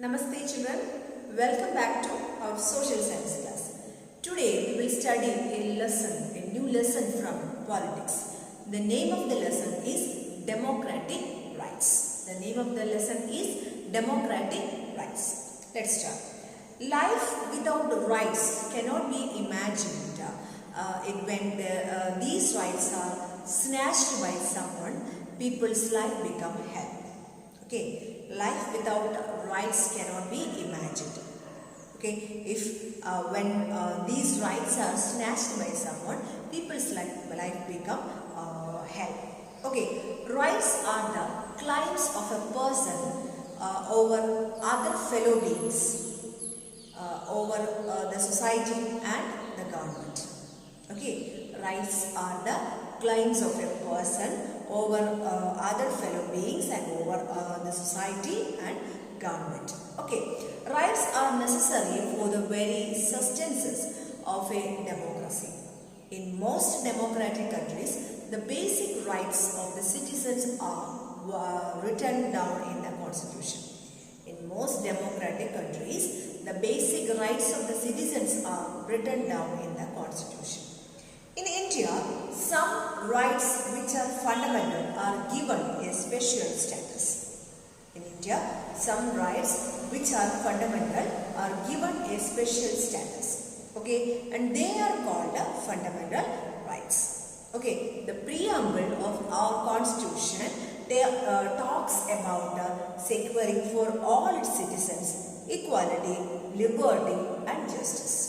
Namaste children, welcome back to our social science class. Today we will study a new lesson from politics. The name of the lesson is democratic rights. The name of the lesson is democratic rights. Let's start. Life without rights cannot be imagined when these rights are snatched by someone, people's life become hell. Okay, life without rights cannot be imagined. Okay, if when these rights are snatched by someone, people's life become hell. Okay, rights are the claims of a person over other fellow beings, over the society and the government. Okay, rights are the claims of a person over other fellow beings and over the society and government. Okay, rights are necessary for the very sustenance of a democracy. In most democratic countries, the basic rights of the citizens are written down in the constitution. In most democratic countries, the basic rights of the citizens are written down in the constitution. In India, some rights which are fundamental are given a special status. In India, some rights which are fundamental are given a special status. Okay, and they are called fundamental rights. Okay, the preamble of our constitution talks about securing for all its citizens equality, liberty and justice.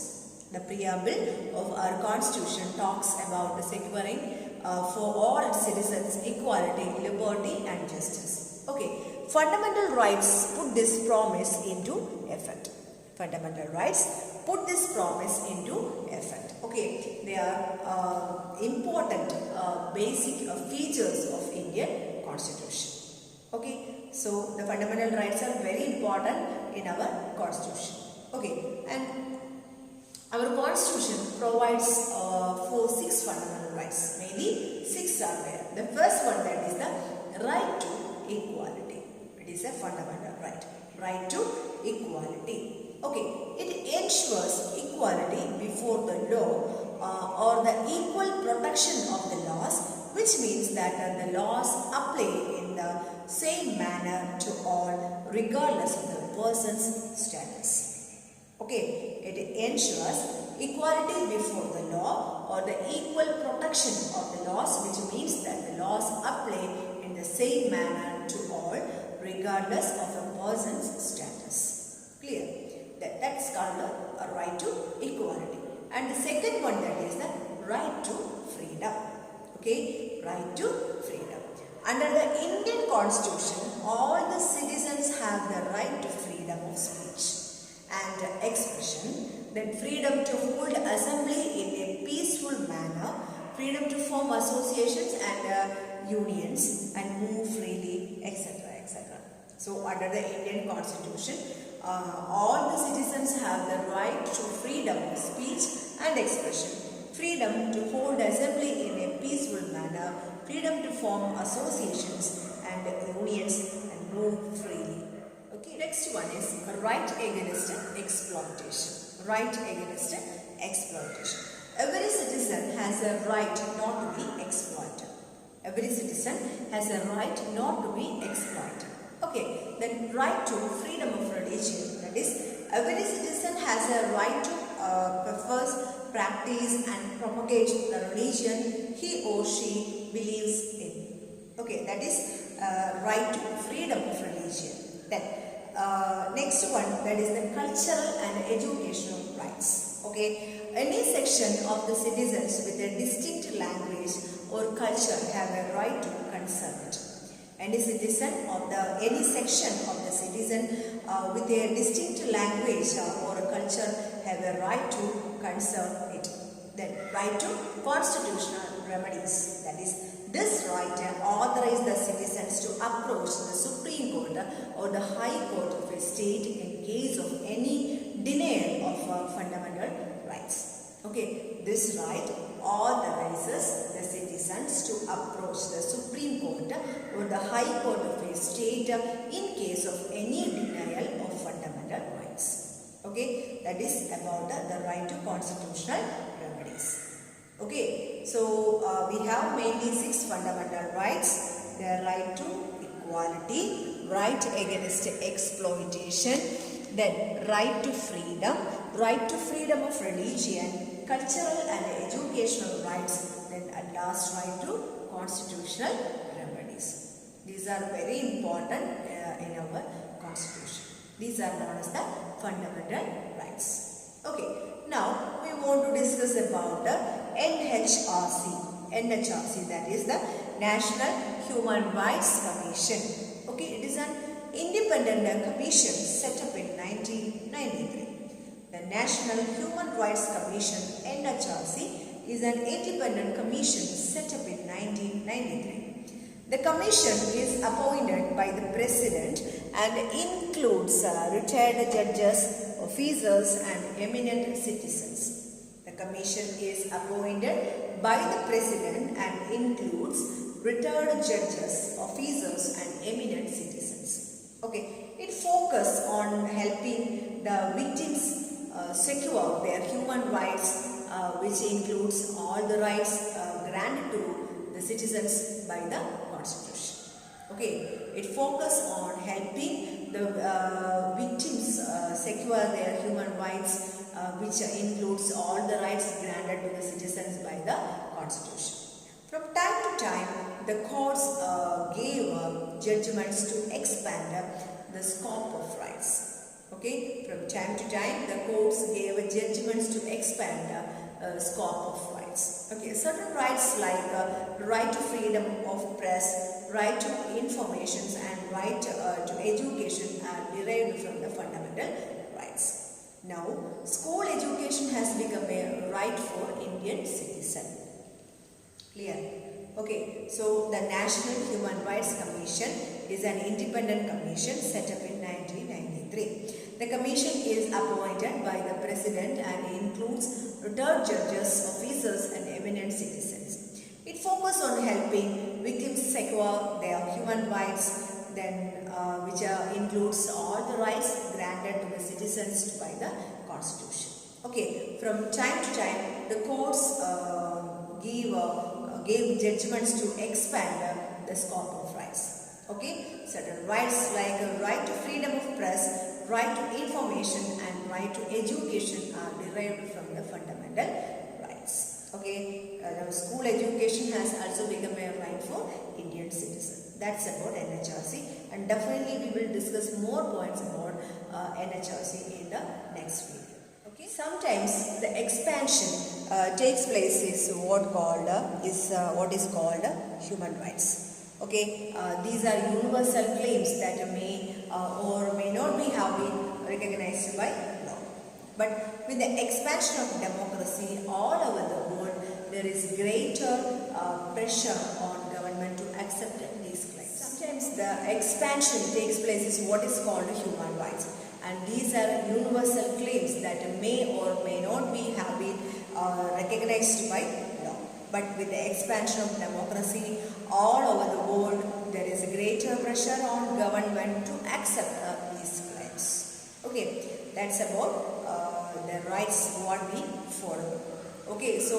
The preamble of our constitution talks about securing for all its citizens equality, liberty and justice. Okay, fundamental rights put this promise into effect. Fundamental rights put this promise into effect. Okay, they are important basic features of Indian constitution. Okay, so the fundamental rights are very important in our constitution. Okay, and our constitution provides for 6 fundamental rights. Mainly 6 are there. The first one, that is the right to equality. It is a fundamental right. Right to equality. Okay, it ensures equality before the law or the equal protection of the laws, which means that the laws apply in the same manner to all regardless of the person's status. Okay, it ensures equality before the law or the equal protection of the laws, which means that the laws apply in the same manner to all regardless of a person's status. Clear? That's called a right to equality. And the second one, that is the right to freedom. Okay, right to freedom. Under the Indian constitution, all the citizens have the right to freedom of speech and expression, then freedom to hold assembly in a peaceful manner, freedom to form associations and unions and move freely, etc. etc. So under the Indian constitution, all the citizens have the right to freedom of speech and expression, freedom to hold assembly in a peaceful manner, freedom to form associations and unions and move freely. Okay, next one is right against exploitation. Right against exploitation. Every citizen has a right not to be exploited. Every citizen has a right not to be exploited. Okay, then right to freedom of religion. That is, every citizen has a right to profess, practice and propagate the religion he or she believes in. Okay, that is right to freedom of religion. Then next one, that is the cultural and educational rights. Okay, any section of the citizens with a distinct language or culture have a right to conserve it. Any citizen of any section of the citizen with a distinct language or a culture have a right to conserve it. Then right to constitutional remedies. That is, this right authorizes the citizens to approach the Supreme Court or the High Court of a state in case of any denial of fundamental rights. Okay, this right authorizes the citizens to approach the Supreme Court or the High Court of a state in case of any denial of fundamental that is about the right to constitutional remedies. Okay, so we have mainly 6 fundamental rights. The right to equality, right against exploitation, then right to freedom of religion, cultural and educational rights, then at last right to constitutional remedies. These are very important in our constitution. These are known as the fundamental rights. Okay, now we want to discuss about the NHRC, that is the National Human Rights Commission. Okay, it is an independent commission set up in 1993. The National Human Rights Commission, NHRC, is an independent commission set up in 1993. The commission is appointed by the president and includes retired judges, officers and eminent citizens. The commission is appointed by the president and includes retired judges, officers and eminent citizens. Okay, it focuses on helping the victims secure their human rights, which includes all the rights granted to the citizens by the Constitution. Okay, it focuses on helping the victims secure their human rights, which includes all the rights granted to the citizens by the Constitution. From time to time, the courts gave judgments to expand the scope of rights. Okay, from time to time, the courts gave judgments to expand scope of rights. Okay, certain rights like right to freedom of press, right to information and right to education are derived from the fundamental rights. Now, school education has become a right for Indian citizen. Clear? Okay, so the National Human Rights Commission is an independent commission set up in 1993. The commission is appointed by the president and includes retired judges, officers and eminent citizens. It focuses on helping victims secure their human rights, then which includes all the rights granted to the citizens by the Constitution. Okay, from time to time, the courts gave judgments to expand the scope of rights. Okay, certain rights like right to freedom of press, right to information and right to education are derived from the fundamental rights. Okay, now school education has also become a right for Indian citizens. That's about NHRC, and definitely we will discuss more points about NHRC in the next video. Okay, sometimes the expansion takes place is what is called human rights. Okay, these are universal claims that may or may not have been recognized by law. But with the expansion of democracy all over the world, there is greater pressure on government to accept these claims. Sometimes the expansion takes place is what is called human rights, and these are universal claims that may or may not have been recognized by law. But with the expansion of democracy all over the world, there is a greater pressure on government to accept these claims. Okay, that's about the rights what we follow. Okay, so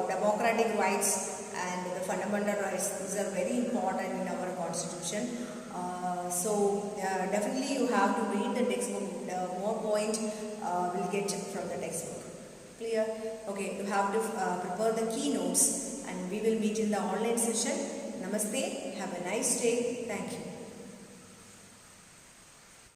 democratic rights and the fundamental rights, these are very important in our constitution. So definitely you have to read the textbook. More point will get from the textbook. Clear? Okay, you have to prepare the keynotes, and we will meet in the online session. Namaste. Have a nice day. Thank you.